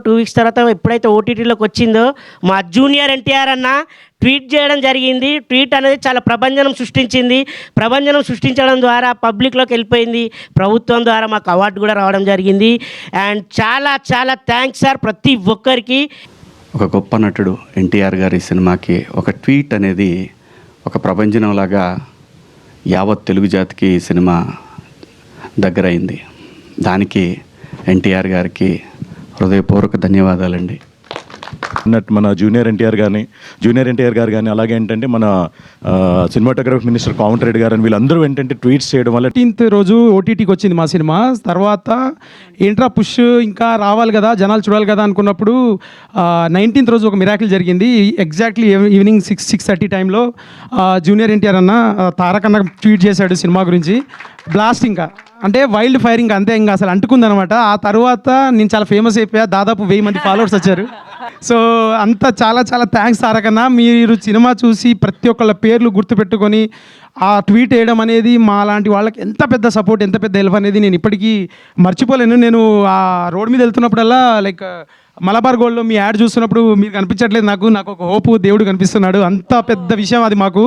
2 weeks తర్వాత ఎప్పుడైతే ఓటీటీలోకి వచ్చిందో మా జూనియర్ ఎన్టీఆర్ అన్న ట్వీట్ చేయడం జరిగింది. ట్వీట్ అనేది చాలా ప్రభంజనం సృష్టించింది. ప్రభంజనం సృష్టించడం ద్వారా పబ్లిక్లోకి వెళ్ళిపోయింది. ప్రభుత్వం ద్వారా మాకు అవార్డు కూడా రావడం జరిగింది. అండ్ చాలా చాలా థ్యాంక్స్ సార్ ప్రతి ఒక్కరికి. ఒక గొప్ప నటుడు ఎన్టీఆర్ గారి సినిమాకి ఒక ట్వీట్ అనేది ఒక ప్రభంజనంలాగా యావత్ తెలుగు జాతికి సినిమా దగ్గరైంది. దానికి ఎన్టీఆర్ గారికి హృదయపూర్వక ధన్యవాదాలండి. మన జూనియర్ ఎన్టీఆర్ గారు కానీ అలాగే ఏంటంటే మన సినిమాటోగ్రఫీ మినిస్టర్ కోమటిరెడ్డి గారు అని వీళ్ళందరూ ఏంటంటే ట్వీట్స్ చేయడం వల్ల 18th రోజు ఓటీటీకి వచ్చింది మా సినిమా. తర్వాత ఏంట్రా పుష్ ఇంకా రావాలి కదా, జనాలు చూడాలి కదా అనుకున్నప్పుడు 19th రోజు ఒక మిరాకిల్ జరిగింది. ఎగ్జాక్ట్లీ ఈవినింగ్ 6:30 టైంలో జూనియర్ ఎన్టీఆర్ అన్న తారక్ అన్న ట్వీట్ చేశాడు సినిమా గురించి. బ్లాస్ట్ ఇంకా అంటే వైల్డ్ ఫైర్ ఇంకా అంతే, ఇంకా అసలు అంటుకుందనమాట. ఆ తర్వాత నేను చాలా ఫేమస్ అయిపోయా, దాదాపు 1000 మంది ఫాలోవర్స్ వచ్చారు. సో అంతా చాలా చాలా థ్యాంక్స్ తారక్ అన్న. మీరు సినిమా చూసి ప్రతి ఒక్కళ్ళ పేర్లు గుర్తుపెట్టుకొని ఆ ట్వీట్ వేయడం అనేది మా లాంటి వాళ్ళకి ఎంత పెద్ద సపోర్ట్, ఎంత పెద్ద హెల్ప్ అనేది నేను ఇప్పటికీ మర్చిపోలేను. నేను ఆ రోడ్ మీద వెళ్తున్నప్పుడల్లా లైక్ మలబార్ గోల్డ్లో మీ యాడ్ చూస్తున్నప్పుడు మీరు కనిపించట్లేదు, నాకు ఒక హోప్ దేవుడు కనిపిస్తున్నాడు. అంత పెద్ద విషయం అది మాకు.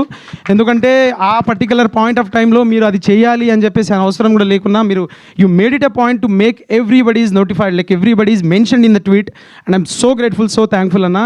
ఎందుకంటే ఆ పర్టికులర్ పాయింట్ ఆఫ్ టైంలో మీరు అది చేయాలి అని చెప్పేసి అవసరం కూడా లేకున్నా మీరు you made it a point to make everybody is notified, like everybody is mentioned in the tweet. And I'm so grateful, so thankful అన్న.